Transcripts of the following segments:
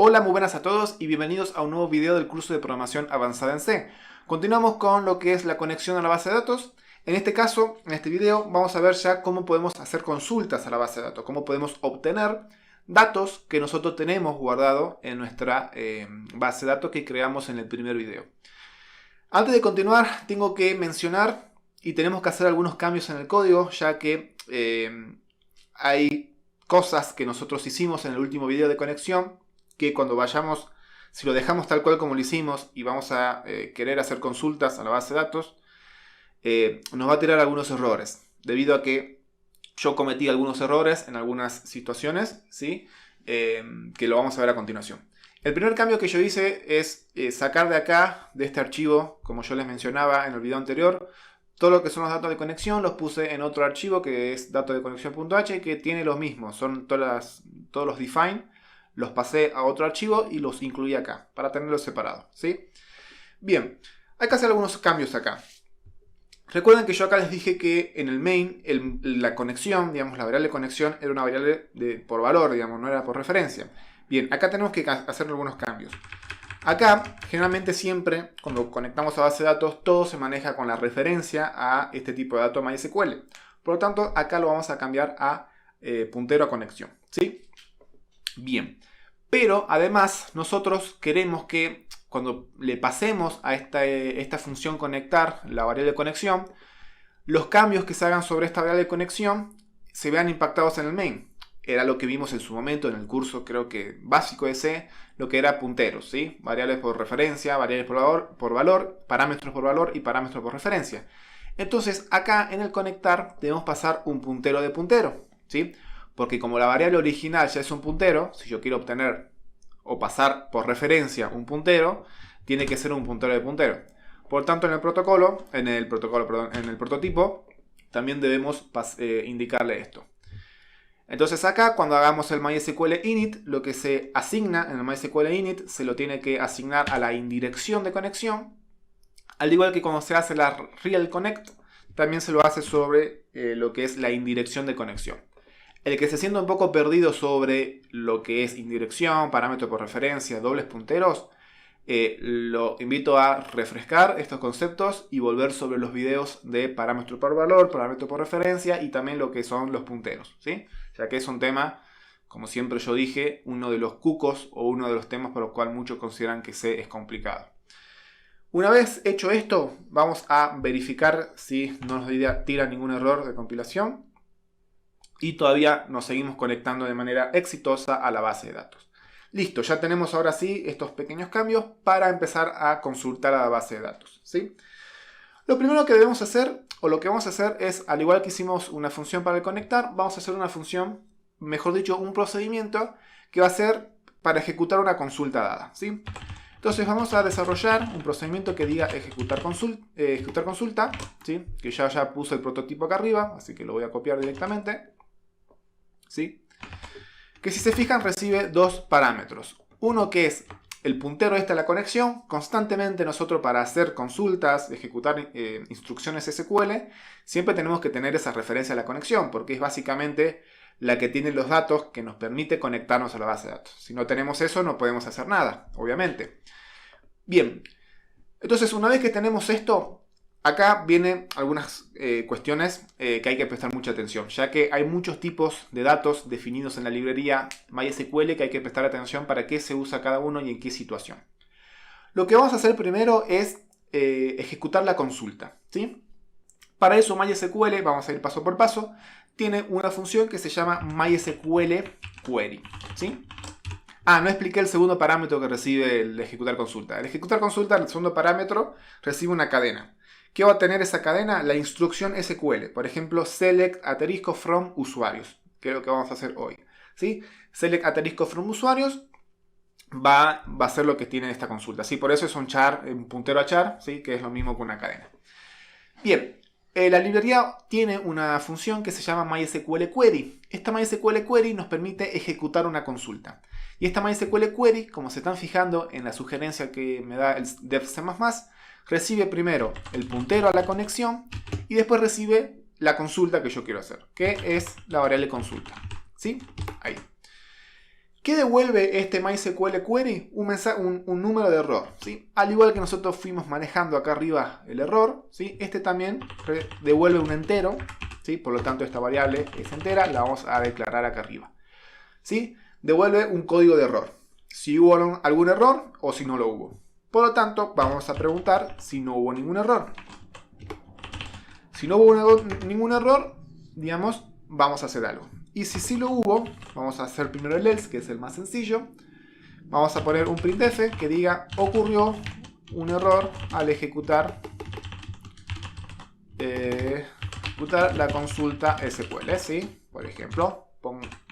Hola, muy buenas a todos y bienvenidos a un nuevo video del curso de programación avanzada en C. Continuamos con lo que es la conexión a la base de datos. En este caso, en este video, vamos a ver ya cómo podemos hacer consultas a la base de datos, cómo podemos obtener datos que nosotros tenemos guardado en nuestra base de datos que creamos en el primer video. Antes de continuar, tengo que mencionar y tenemos que hacer algunos cambios en el código, ya que hay cosas que nosotros hicimos en el último video de conexión que cuando vayamos, si lo dejamos tal cual como lo hicimos y vamos a querer hacer consultas a la base de datos, nos va a tirar algunos errores, debido a que yo cometí algunos errores en algunas situaciones, ¿sí? Que lo vamos a ver a continuación. El primer cambio que yo hice es sacar de acá, de este archivo, como yo les mencionaba en el video anterior, todo lo que son los datos de conexión los puse en otro archivo que es datosdeconexión.h, que tiene los mismos, son todos los define. Los pasé a otro archivo y los incluí acá, para tenerlos separados, ¿sí? Bien, hay que hacer algunos cambios acá. Recuerden que yo acá les dije que en el main, la conexión, digamos, la variable conexión era una variable por valor, digamos, no era por referencia. Bien, acá tenemos que hacer algunos cambios. Acá, generalmente siempre, cuando conectamos a base de datos, todo se maneja con la referencia a este tipo de datos MySQL. Por lo tanto, acá lo vamos a cambiar a puntero a conexión, ¿sí? Bien, pero además nosotros queremos que cuando le pasemos a esta función conectar, la variable de conexión, los cambios que se hagan sobre esta variable de conexión se vean impactados en el main. Era lo que vimos en su momento en el curso, creo que básico de C, lo que era punteros, ¿sí? Variables por referencia, variables por valor, parámetros por valor y parámetros por referencia. Entonces acá en el conectar debemos pasar un puntero de puntero, ¿sí? Porque como la variable original ya es un puntero, si yo quiero obtener o pasar por referencia un puntero, tiene que ser un puntero de puntero. Por tanto, en el prototipo, también debemos indicarle esto. Entonces acá, cuando hagamos el MySQL init, lo que se asigna en el MySQL init se lo tiene que asignar a la indirección de conexión. Al igual que cuando se hace la real connect, también se lo hace sobre lo que es la indirección de conexión. El que se sienta un poco perdido sobre lo que es indirección, parámetro por referencia, dobles punteros, lo invito a refrescar estos conceptos y volver sobre los videos de parámetro por valor, parámetro por referencia y también lo que son los punteros, ¿sí? Ya que es un tema, como siempre yo dije, uno de los cucos o uno de los temas por los cuales muchos consideran que C es complicado. Una vez hecho esto, vamos a verificar si no nos tira ningún error de compilación. Y todavía nos seguimos conectando de manera exitosa a la base de datos. Listo, ya tenemos ahora sí estos pequeños cambios para empezar a consultar a la base de datos, ¿sí? Lo primero que debemos hacer, o lo que vamos a hacer es, al igual que hicimos una función para el conectar, vamos a hacer una función, mejor dicho, un procedimiento que va a ser para ejecutar una consulta dada, ¿sí? Entonces vamos a desarrollar un procedimiento que diga ejecutar consulta, ¿sí? Que ya puse el prototipo acá arriba, así que lo voy a copiar directamente. ¿Sí? Que si se fijan recibe dos parámetros. Uno que es el puntero de la conexión. Constantemente nosotros para hacer consultas, ejecutar instrucciones SQL, siempre tenemos que tener esa referencia a la conexión, porque es básicamente la que tiene los datos que nos permite conectarnos a la base de datos. Si no tenemos eso no podemos hacer nada, obviamente. Bien, entonces una vez que tenemos esto, acá vienen algunas cuestiones que hay que prestar mucha atención, ya que hay muchos tipos de datos definidos en la librería MySQL que hay que prestar atención para qué se usa cada uno y en qué situación. Lo que vamos a hacer primero es ejecutar la consulta, ¿sí? Para eso MySQL, vamos a ir paso por paso, tiene una función que se llama MySQL Query, ¿sí? No expliqué el segundo parámetro que recibe el ejecutar consulta. El ejecutar consulta, el segundo parámetro, recibe una cadena. ¿Qué va a tener esa cadena? La instrucción SQL. Por ejemplo, select * from usuarios, que es lo que vamos a hacer hoy, ¿sí? Select * from usuarios va a ser lo que tiene esta consulta, ¿sí? Por eso es un puntero a char, ¿sí? Que es lo mismo que una cadena. Bien, la librería tiene una función que se llama MySQL Query. Esta MySQL Query nos permite ejecutar una consulta. Y esta MySQL Query, como se están fijando en la sugerencia que me da el dev C++, recibe primero el puntero a la conexión y después recibe la consulta que yo quiero hacer, que es la variable consulta, ¿sí? Ahí. ¿Qué devuelve este MySQL Query? Un número de error, ¿sí? Al igual que nosotros fuimos manejando acá arriba el error, ¿sí? Este también devuelve un entero, ¿sí? Por lo tanto esta variable es entera, la vamos a declarar acá arriba, ¿sí? Devuelve un código de error, si hubo algún error o si no lo hubo. Por lo tanto, vamos a preguntar si no hubo ningún error. Si no hubo ningún error, digamos, vamos a hacer algo. Y si sí lo hubo, vamos a hacer primero el else, que es el más sencillo. Vamos a poner un printf que diga ocurrió un error al ejecutar la consulta SQL, ¿sí? Por ejemplo,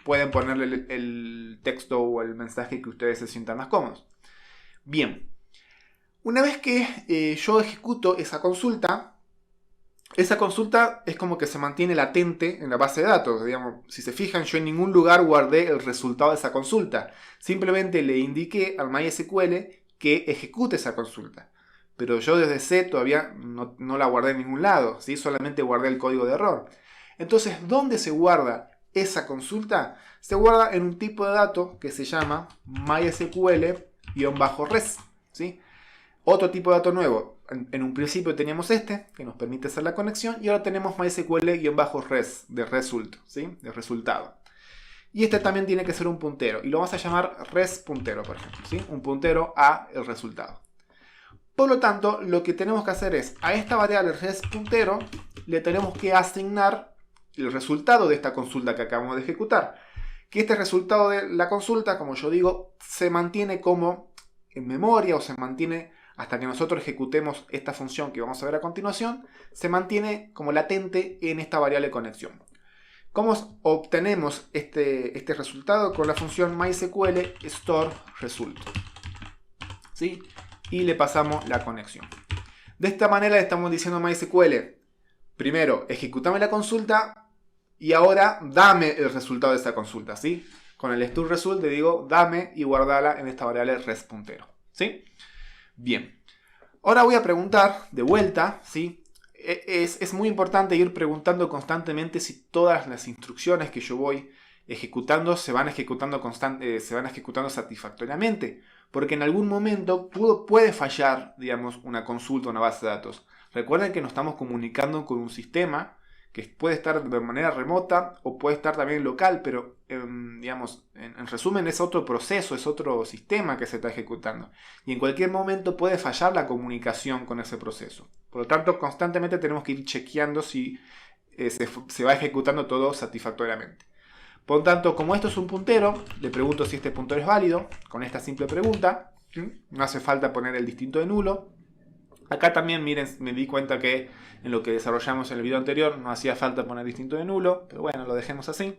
pueden ponerle el texto o el mensaje que ustedes se sientan más cómodos. Bien, una vez que yo ejecuto esa consulta es como que se mantiene latente en la base de datos. Digamos, si se fijan, yo en ningún lugar guardé el resultado de esa consulta. Simplemente le indiqué al MySQL que ejecute esa consulta. Pero yo desde C todavía no la guardé en ningún lado, ¿sí? Solamente guardé el código de error. Entonces, ¿dónde se guarda esa consulta? Se guarda en un tipo de dato que se llama MySQL-res, ¿sí? Otro tipo de dato nuevo. En un principio teníamos este, que nos permite hacer la conexión, y ahora tenemos MySQL-res, de result, ¿sí? De resultado. Y este también tiene que ser un puntero, y lo vamos a llamar res puntero, por ejemplo, ¿sí? Un puntero a el resultado. Por lo tanto, lo que tenemos que hacer es, a esta variable res puntero, le tenemos que asignar el resultado de esta consulta que acabamos de ejecutar. Que este resultado de la consulta, como yo digo, se mantiene como en memoria, o se mantiene hasta que nosotros ejecutemos esta función que vamos a ver a continuación, se mantiene como latente en esta variable conexión. ¿Cómo obtenemos este resultado? Con la función MySQL store result, ¿sí? Y le pasamos la conexión. De esta manera le estamos diciendo a MySQL, primero, ejecutame la consulta y ahora dame el resultado de esta consulta, ¿sí? Con el store result le digo, dame y guardala en esta variable res puntero, ¿sí? Bien, ahora voy a preguntar de vuelta, ¿sí? Es muy importante ir preguntando constantemente si todas las instrucciones que yo voy ejecutando se van ejecutando satisfactoriamente, porque en algún momento puede fallar, digamos, una consulta, una base de datos. Recuerden que nos estamos comunicando con un sistema que puede estar de manera remota o puede estar también local, pero digamos, en resumen es otro proceso, es otro sistema que se está ejecutando. Y en cualquier momento puede fallar la comunicación con ese proceso. Por lo tanto, constantemente tenemos que ir chequeando si se va ejecutando todo satisfactoriamente. Por lo tanto, como esto es un puntero, le pregunto si este puntero es válido, con esta simple pregunta. No hace falta poner el distinto de nulo. Acá también, miren, me di cuenta que en lo que desarrollamos en el video anterior no hacía falta poner distinto de nulo, pero bueno, lo dejemos así.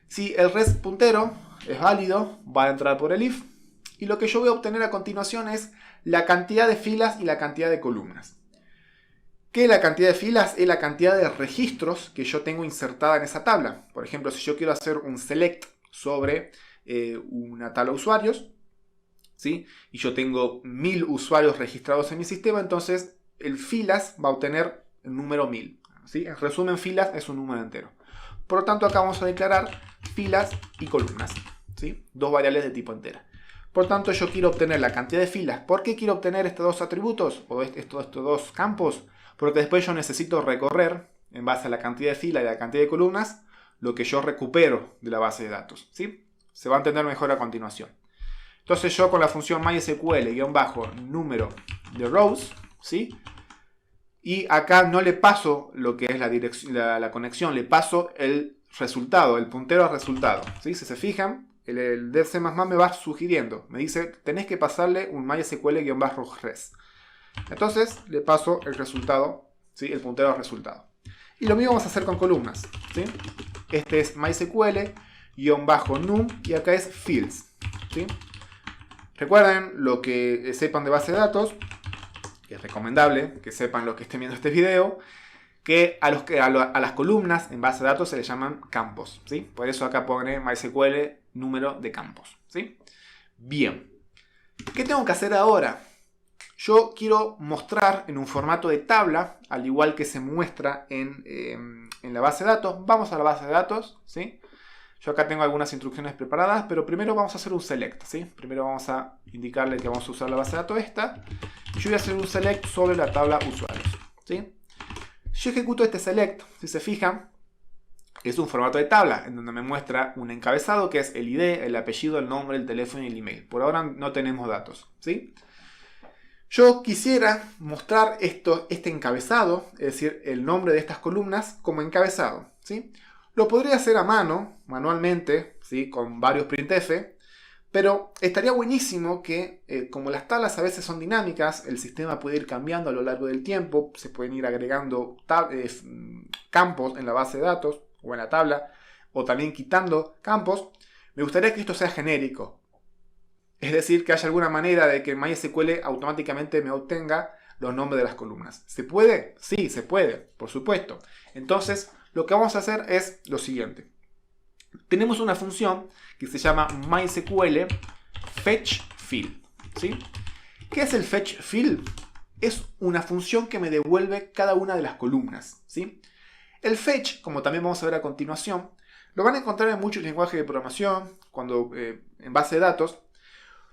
Si el res puntero es válido, va a entrar por el if, y lo que yo voy a obtener a continuación es la cantidad de filas y la cantidad de columnas. ¿Qué es la cantidad de filas? Es la cantidad de registros que yo tengo insertada en esa tabla. Por ejemplo, si yo quiero hacer un select sobre una tabla de usuarios, ¿sí? Y yo tengo 1000 usuarios registrados en mi sistema, entonces el filas va a obtener el número 1000, ¿sí? En resumen, filas es un número entero. Por lo tanto, acá vamos a declarar filas y columnas, ¿sí? Dos variables de tipo entera. Por tanto, yo quiero obtener la cantidad de filas. ¿Por qué quiero obtener estos dos atributos o estos dos campos? Porque después yo necesito recorrer, en base a la cantidad de filas y la cantidad de columnas, lo que yo recupero de la base de datos, ¿sí? Se va a entender mejor a continuación. Entonces yo con la función MySQL-número de rows, ¿sí? Y acá no le paso lo que es la conexión, le paso el resultado, el puntero al resultado, ¿sí? Si se fijan, el dev C++ me va sugiriendo, me dice, tenés que pasarle un MySQL-res. Entonces le paso el resultado, ¿sí? El puntero al resultado. Y lo mismo vamos a hacer con columnas, ¿sí? Este es MySQL-num y acá es fields, ¿sí? Recuerden lo que sepan de base de datos, que es recomendable que sepan los que estén viendo este video, que a las columnas en base de datos se les llaman campos, ¿sí? Por eso acá pone MySQL número de campos, ¿sí? Bien, ¿qué tengo que hacer ahora? Yo quiero mostrar en un formato de tabla, al igual que se muestra en la base de datos. Vamos a la base de datos, ¿sí? Yo acá tengo algunas instrucciones preparadas, pero primero vamos a hacer un select, ¿sí? Primero vamos a indicarle que vamos a usar la base de datos esta. Yo voy a hacer un select sobre la tabla usuarios, ¿sí? Yo ejecuto este select, si se fijan, es un formato de tabla en donde me muestra un encabezado que es el ID, el apellido, el nombre, el teléfono y el email. Por ahora no tenemos datos, ¿sí? Yo quisiera mostrar este encabezado, es decir, el nombre de estas columnas como encabezado, ¿sí? Lo podría hacer a mano, manualmente, ¿sí? Con varios printf, pero estaría buenísimo que, como las tablas a veces son dinámicas, el sistema puede ir cambiando a lo largo del tiempo, se pueden ir agregando campos en la base de datos o en la tabla, o también quitando campos. Me gustaría que esto sea genérico. Es decir, que haya alguna manera de que MySQL automáticamente me obtenga los nombres de las columnas. ¿Se puede? Sí, se puede, por supuesto. Entonces, lo que vamos a hacer es lo siguiente. Tenemos una función que se llama MySQL fetchField, ¿sí? ¿Qué es el fetchField? Es una función que me devuelve cada una de las columnas, ¿sí? El fetch, como también vamos a ver a continuación, lo van a encontrar en muchos lenguajes de programación, en base de datos.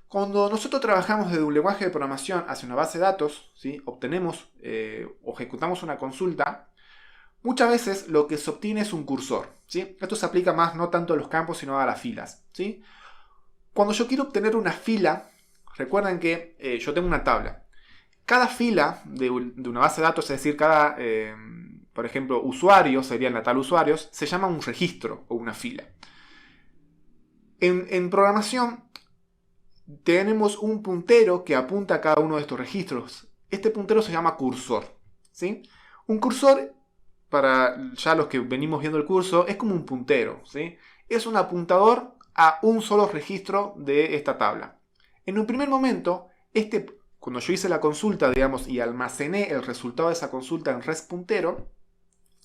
Cuando nosotros trabajamos desde un lenguaje de programación hacia una base de datos, ¿sí? Obtenemos o ejecutamos una consulta, muchas veces lo que se obtiene es un cursor, ¿sí? Esto se aplica más no tanto a los campos sino a las filas, ¿sí? Cuando yo quiero obtener una fila, recuerden que yo tengo una tabla. Cada fila de una base de datos, es decir, cada, por ejemplo, usuario, sería la tabla usuarios, se llama un registro o una fila. En programación tenemos un puntero que apunta a cada uno de estos registros. Este puntero se llama cursor, ¿sí? Un cursor, para ya los que venimos viendo el curso, es como un puntero, ¿sí? Es un apuntador a un solo registro de esta tabla. En un primer momento, cuando yo hice la consulta, digamos, y almacené el resultado de esa consulta en REST.puntero,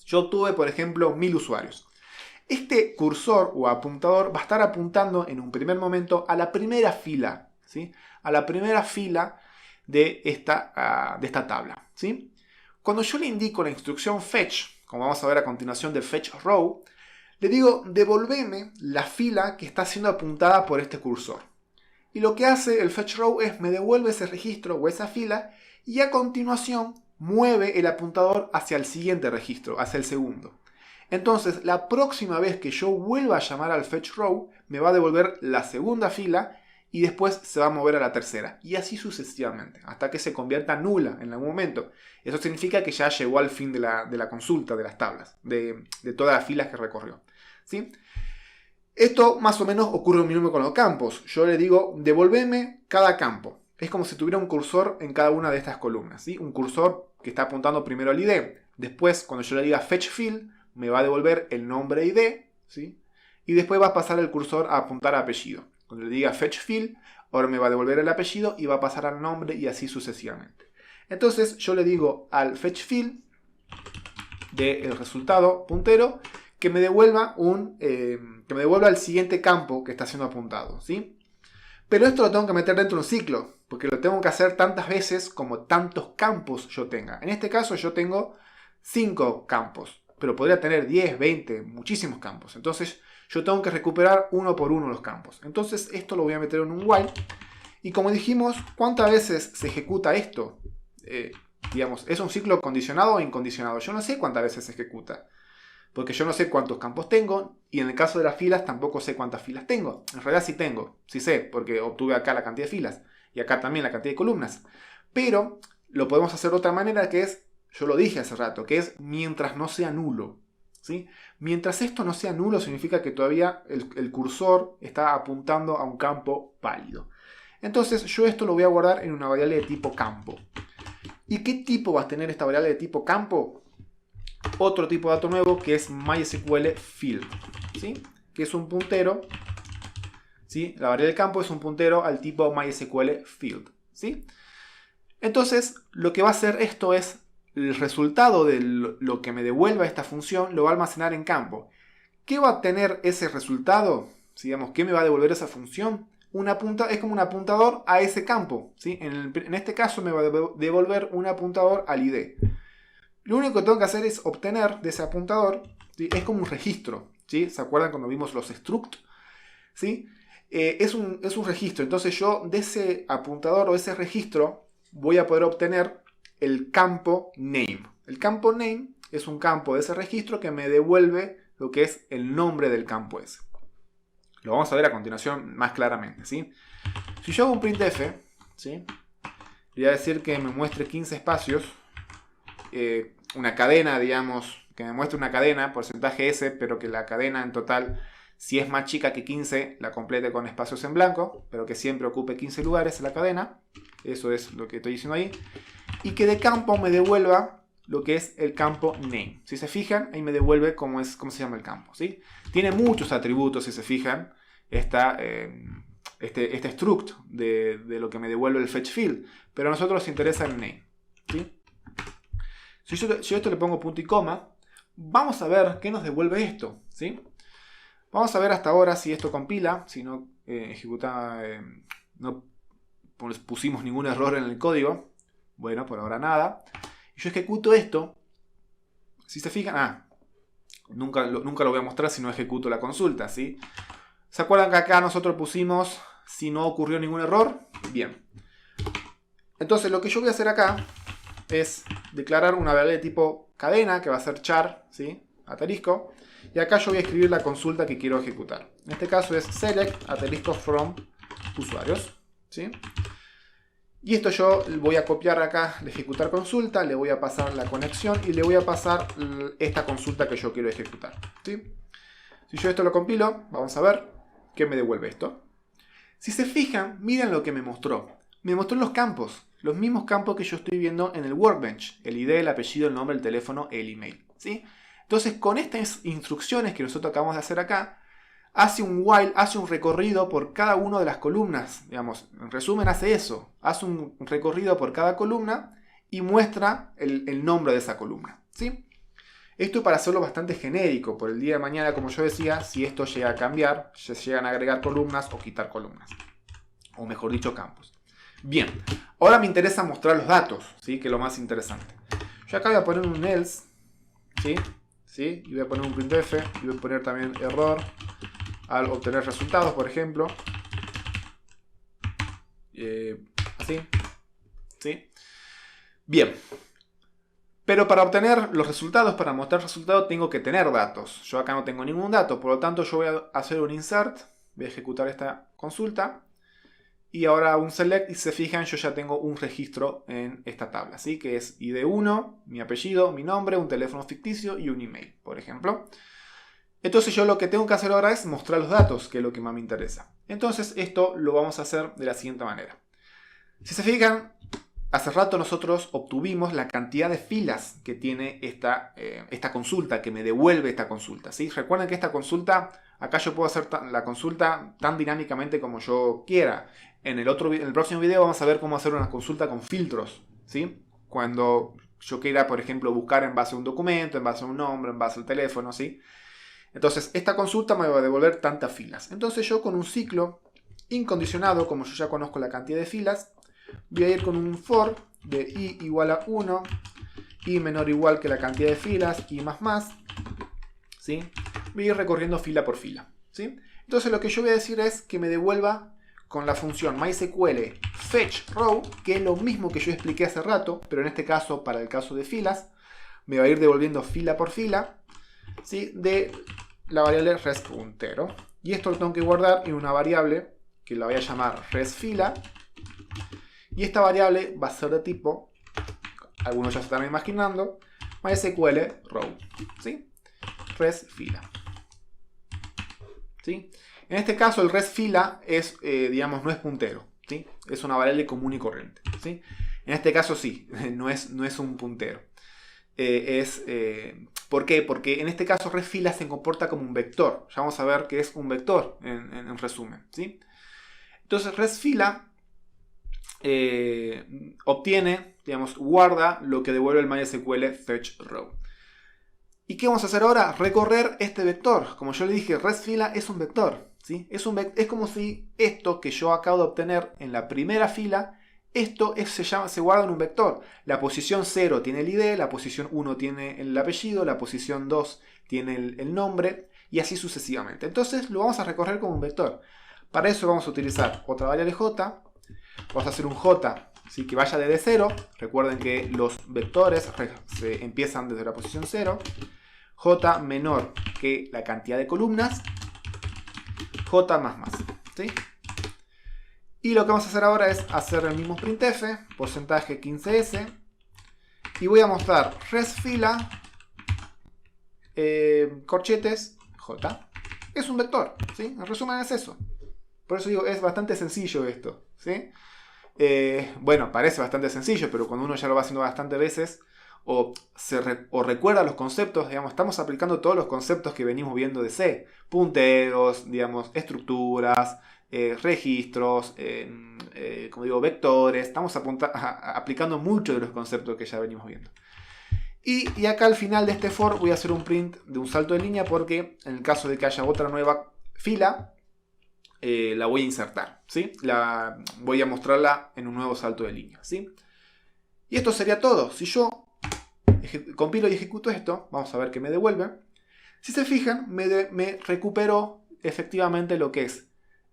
yo tuve, por ejemplo, 1000 usuarios. Este cursor o apuntador va a estar apuntando en un primer momento a la primera fila, ¿sí? A la primera fila de esta tabla, ¿sí? Cuando yo le indico la instrucción fetch, como vamos a ver a continuación de fetch row, le digo devolveme la fila que está siendo apuntada por este cursor. Y lo que hace el fetch row es me devuelve ese registro o esa fila y a continuación mueve el apuntador hacia el siguiente registro, hacia el segundo. Entonces, la próxima vez que yo vuelva a llamar al fetch row, me va a devolver la segunda fila y después se va a mover a la tercera. Y así sucesivamente, hasta que se convierta nula en algún momento. Eso significa que ya llegó al fin de la consulta de las tablas, de todas las filas que recorrió, ¿sí? Esto más o menos ocurre lo mismo con los campos. Yo le digo, devolveme cada campo. Es como si tuviera un cursor en cada una de estas columnas, ¿sí? Un cursor que está apuntando primero al ID. Después, cuando yo le diga fetch field, me va a devolver el nombre ID, ¿sí? Y después va a pasar el cursor a apuntar a apellido. Cuando le diga fetch field, ahora me va a devolver el apellido y va a pasar al nombre y así sucesivamente. Entonces yo le digo al fetch field del resultado puntero que me devuelva el siguiente campo que está siendo apuntado, ¿sí? Pero esto lo tengo que meter dentro de un ciclo, porque lo tengo que hacer tantas veces como tantos campos yo tenga. En este caso yo tengo 5 campos, pero podría tener 10, 20, muchísimos campos. Entonces yo tengo que recuperar uno por uno los campos. Entonces esto lo voy a meter en un while. Y como dijimos, ¿cuántas veces se ejecuta esto? Digamos, ¿es un ciclo condicionado o incondicionado? Yo no sé cuántas veces se ejecuta. Porque yo no sé cuántos campos tengo. Y en el caso de las filas tampoco sé cuántas filas tengo. En realidad sí tengo. Sí sé, porque obtuve acá la cantidad de filas. Y acá también la cantidad de columnas. Pero lo podemos hacer de otra manera que es, yo lo dije hace rato, que es mientras no sea nulo, ¿sí? Mientras esto no sea nulo significa que todavía el cursor está apuntando a un campo válido. Entonces yo esto lo voy a guardar en una variable de tipo campo. ¿Y qué tipo va a tener esta variable de tipo campo? Otro tipo de dato nuevo que es MySQL field, ¿sí? Que es un puntero, ¿sí? La variable de campo es un puntero al tipo MySQL field, ¿sí? Entonces lo que va a hacer esto es el resultado de lo que me devuelva esta función lo va a almacenar en campo. ¿Qué va a tener ese resultado? Digamos, ¿qué me va a devolver esa función? Es como un apuntador a ese campo, ¿sí? En este caso me va a devolver un apuntador al ID. Lo único que tengo que hacer es obtener de ese apuntador, ¿sí? Es como un registro. ¿sí? ¿Se acuerdan cuando vimos los struct? ¿Sí? Es un registro. Entonces yo de ese apuntador o ese registro voy a poder obtener el campo name. El campo name es un campo de ese registro que me devuelve lo que es el nombre del campo ese. Lo vamos a ver a continuación más claramente, ¿sí? Si yo hago un printf, ¿sí? Le voy a decir que me muestre 15 espacios, una cadena, digamos, que me muestre una cadena, porcentaje S, pero que la cadena en total, si es más chica que 15, la complete con espacios en blanco, pero que siempre ocupe 15 lugares en la cadena. Eso es lo que estoy diciendo ahí. Y que de campo me devuelva lo que es el campo name. Si se fijan, ahí me devuelve cómo se llama el campo, ¿sí? Tiene muchos atributos, si se fijan, este struct de lo que me devuelve el fetch field, pero a nosotros nos interesa el name, ¿sí? Si yo esto le pongo punto y coma, vamos a ver qué nos devuelve esto, ¿sí? Vamos a ver hasta ahora si esto compila, si no no pusimos ningún error en el código. Bueno, por ahora nada. Y yo ejecuto esto. Si se fijan, nunca lo voy a mostrar si no ejecuto la consulta, ¿sí? ¿Se acuerdan que acá nosotros pusimos si no ocurrió ningún error? Bien. Entonces lo que yo voy a hacer acá es declarar una variable de tipo cadena, que va a ser char, ¿sí? Asterisco. Y acá yo voy a escribir la consulta que quiero ejecutar. En este caso es select asterisco from usuarios, ¿sí? Y esto yo voy a copiar acá, de ejecutar consulta, le voy a pasar la conexión y le voy a pasar esta consulta que yo quiero ejecutar, ¿sí? Si yo esto lo compilo, vamos a ver qué me devuelve esto. Si se fijan, miren lo que me mostró. Me mostró los campos, los mismos campos que yo estoy viendo en el Workbench. El ID, el apellido, el nombre, el teléfono, el email, ¿sí? Entonces, con estas instrucciones que nosotros acabamos de hacer acá, hace un while, hace un recorrido por cada una de las columnas. Digamos, en resumen hace eso. Hace un recorrido por cada columna y muestra el nombre de esa columna, ¿sí? Esto para hacerlo bastante genérico. Por el día de mañana, como yo decía, si esto llega a cambiar, se llegan a agregar columnas o quitar columnas. O mejor dicho, campos. Bien, ahora me interesa mostrar los datos, ¿sí? Que es lo más interesante. Yo acá voy a poner un else, ¿sí? ¿Sí? Y voy a poner un printf y voy a poner también error al obtener resultados, por ejemplo. Así. ¿Sí? Bien. Pero para obtener los resultados, para mostrar resultados, tengo que tener datos. Yo acá no tengo ningún dato, por lo tanto yo voy a hacer un insert, voy a ejecutar esta consulta. Y ahora un select, y si se fijan, yo ya tengo un registro en esta tabla, ¿sí? Que es ID1, mi apellido, mi nombre, un teléfono ficticio y un email, por ejemplo. Entonces yo lo que tengo que hacer ahora es mostrar los datos, que es lo que más me interesa. Entonces esto lo vamos a hacer de la siguiente manera. Si se fijan, hace rato nosotros obtuvimos la cantidad de filas que tiene esta consulta, que me devuelve esta consulta, ¿sí? Recuerden que esta consulta, acá yo puedo hacer la consulta tan dinámicamente como yo quiera. En el próximo video vamos a ver cómo hacer una consulta con filtros, ¿sí? Cuando yo quiera, por ejemplo, buscar en base a un documento, en base a un nombre, en base al teléfono, ¿sí? Entonces, esta consulta me va a devolver tantas filas. Entonces yo con un ciclo incondicionado, como yo ya conozco la cantidad de filas, voy a ir con un for de i igual a 1, i menor o igual que la cantidad de filas, i más, ¿sí? Voy a ir recorriendo fila por fila, ¿sí? Entonces lo que yo voy a decir es que me devuelva con la función MySQL fetchRow, que es lo mismo que yo expliqué hace rato, pero en este caso, para el caso de filas, me va a ir devolviendo fila por fila, ¿sí? De la variable resPuntero. Y esto lo tengo que guardar en una variable que la voy a llamar resFila. Y esta variable va a ser de tipo, algunos ya se están imaginando, MySQL row, ¿sí? resFila, ¿sí? En este caso el resFila es, digamos, no es puntero, ¿sí? Es una variable común y corriente, ¿sí? En este caso sí, no es un puntero. ¿Por qué? Porque en este caso resFila se comporta como un vector. Ya vamos a ver que es un vector en resumen, ¿sí? Entonces resFila obtiene, digamos, guarda lo que devuelve el MySQL fetchRow. ¿Y qué vamos a hacer ahora? Recorrer este vector. Como yo le dije, resFila es un vector, ¿sí? Es como si esto que yo acabo de obtener en la primera fila, esto se guarda en un vector. La posición 0 tiene el ID, la posición 1 tiene el apellido, la posición 2 tiene el nombre, y así sucesivamente. Entonces lo vamos a recorrer como un vector. Para eso vamos a utilizar otra variable j. Vamos a hacer un j, ¿sí?, que vaya desde 0. Recuerden que los vectores se empiezan desde la posición 0. J menor que la cantidad de columnas. J más más. ¿Sí? Y lo que vamos a hacer ahora es hacer el mismo printf, porcentaje 15s. Y voy a mostrar resfila, corchetes, j. Es un vector, ¿sí? En resumen es eso. Por eso digo, es bastante sencillo esto, ¿sí? Bueno, parece bastante sencillo, pero cuando uno ya lo va haciendo bastantes veces, o recuerda los conceptos, digamos, estamos aplicando todos los conceptos que venimos viendo de C. Punteros, digamos, estructuras, registros, como digo, vectores. Estamos aplicando muchos de los conceptos que ya venimos viendo. Y acá al final de este for voy a hacer un print de un salto de línea porque en el caso de que haya otra nueva fila, la voy a insertar, ¿sí? Voy a mostrarla en un nuevo salto de línea, ¿sí? Y esto sería todo. Si yo compilo y ejecuto esto, vamos a ver qué me devuelve. Si se fijan, me recuperó efectivamente lo que es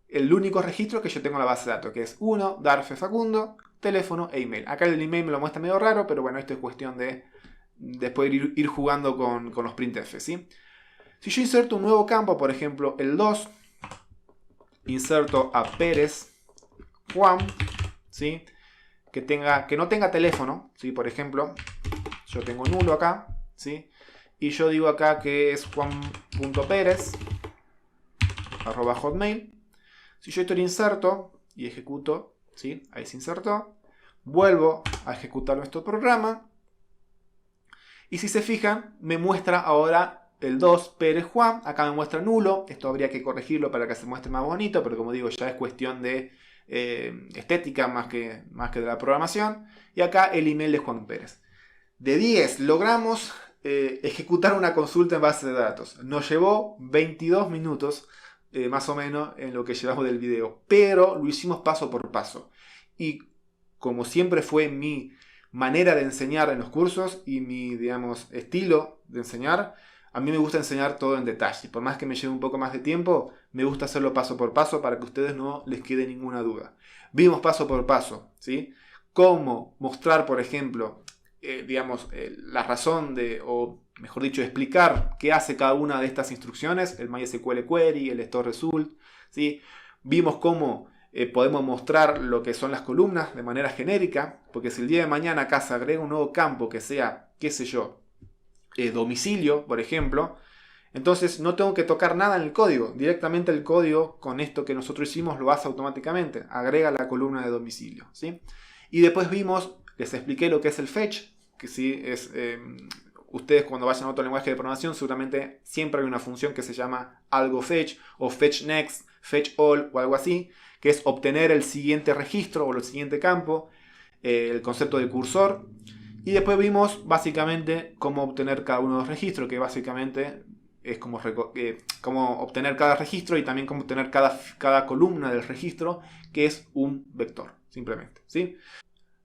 el único registro que yo tengo en la base de datos, que es 1, Darfe Facundo, teléfono e email. Acá el email me lo muestra medio raro, pero bueno, esto es cuestión de después ir jugando con los printf, ¿sí? Si yo inserto un nuevo campo, por ejemplo, el 2, inserto a Pérez Juan, ¿sí?, que no tenga teléfono, ¿sí? Por ejemplo, yo tengo nulo acá, ¿sí? Y yo digo acá que es juan.perez @hotmail. Si yo esto lo inserto y ejecuto, ¿sí?, ahí se insertó, vuelvo a ejecutar nuestro programa y si se fijan me muestra ahora el 2, Pérez Juan, acá me muestra nulo. Esto habría que corregirlo para que se muestre más bonito, pero como digo, ya es cuestión de estética más que de la programación. Y acá el email de Juan Pérez. De 10 logramos ejecutar una consulta en base de datos. Nos llevó 22 minutos más o menos en lo que llevamos del video, pero lo hicimos paso por paso. Y como siempre fue mi manera de enseñar en los cursos y mi, digamos, estilo de enseñar, a mí me gusta enseñar todo en detalle. Por más que me lleve un poco más de tiempo, me gusta hacerlo paso por paso para que a ustedes no les quede ninguna duda. Vimos paso por paso, ¿sí?, cómo mostrar, por ejemplo, la razón o mejor dicho, explicar qué hace cada una de estas instrucciones, el MySQL Query, el Store Result, ¿sí? Vimos cómo podemos mostrar lo que son las columnas de manera genérica, porque si el día de mañana acá se agrega un nuevo campo que sea, qué sé yo, domicilio, por ejemplo, entonces no tengo que tocar nada en el código. Directamente el código, con esto que nosotros hicimos, lo hace automáticamente. Agrega la columna de domicilio, ¿sí? Y después les expliqué lo que es el fetch, que sí es... ustedes cuando vayan a otro lenguaje de programación, seguramente siempre hay una función que se llama algo fetch, o fetch next, fetch all, o algo así, que es obtener el siguiente registro o el siguiente campo, el concepto de cursor. Y después vimos básicamente cómo obtener cada uno de los registros, que básicamente es como obtener cada registro y también cómo obtener cada columna del registro, que es un vector, simplemente, ¿sí?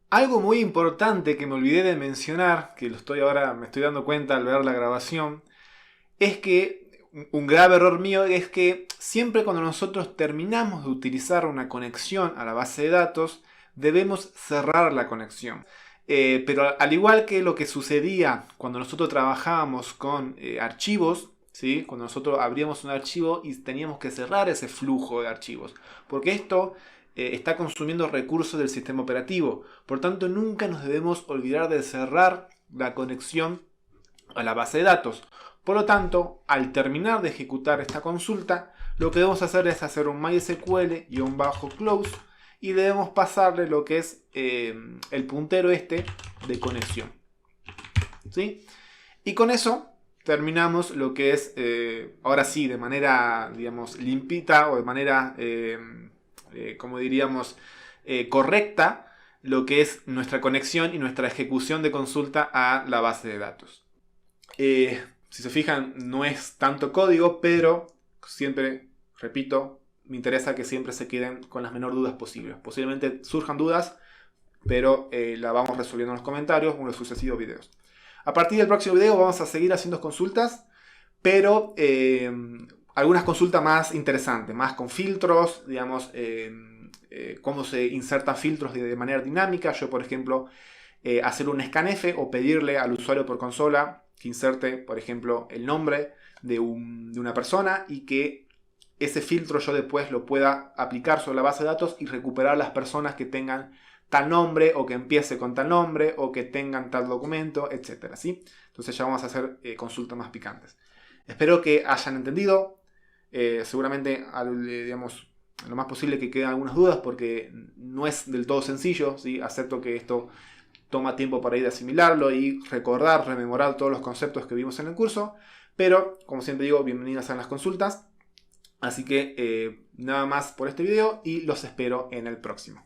Algo muy importante que me olvidé de mencionar, que me estoy dando cuenta al ver la grabación, es que un grave error mío es que siempre cuando nosotros terminamos de utilizar una conexión a la base de datos, debemos cerrar la conexión. Pero al igual que lo que sucedía cuando nosotros trabajábamos con archivos, ¿sí?, cuando nosotros abríamos un archivo y teníamos que cerrar ese flujo de archivos, porque esto está consumiendo recursos del sistema operativo. Por tanto, nunca nos debemos olvidar de cerrar la conexión a la base de datos. Por lo tanto, al terminar de ejecutar esta consulta, lo que debemos hacer es hacer un MySQL-close y debemos pasarle lo que es el puntero de conexión, ¿sí? Y con eso terminamos lo que es, ahora sí, de manera, digamos, limpita o de manera, como diríamos, correcta, lo que es nuestra conexión y nuestra ejecución de consulta a la base de datos. Si se fijan, no es tanto código, pero siempre, repito, me interesa que siempre se queden con las menores dudas posibles. Posiblemente surjan dudas, pero la vamos resolviendo en los comentarios o en los sucesivos videos. A partir del próximo video vamos a seguir haciendo consultas, pero algunas consultas más interesantes, más con filtros, digamos, cómo se insertan filtros de manera dinámica. Yo, por ejemplo, hacer un scanf o pedirle al usuario por consola que inserte, por ejemplo, el nombre de una persona y que ese filtro yo después lo pueda aplicar sobre la base de datos y recuperar las personas que tengan tal nombre o que empiece con tal nombre o que tengan tal documento, etcétera, ¿sí? Entonces ya vamos a hacer consultas más picantes. Espero que hayan entendido. Seguramente, digamos, lo más posible que queden algunas dudas porque no es del todo sencillo, ¿sí? Acepto que esto toma tiempo para ir a asimilarlo y recordar, rememorar todos los conceptos que vimos en el curso. Pero, como siempre digo, bienvenidas a las consultas. Así que nada más por este video y los espero en el próximo.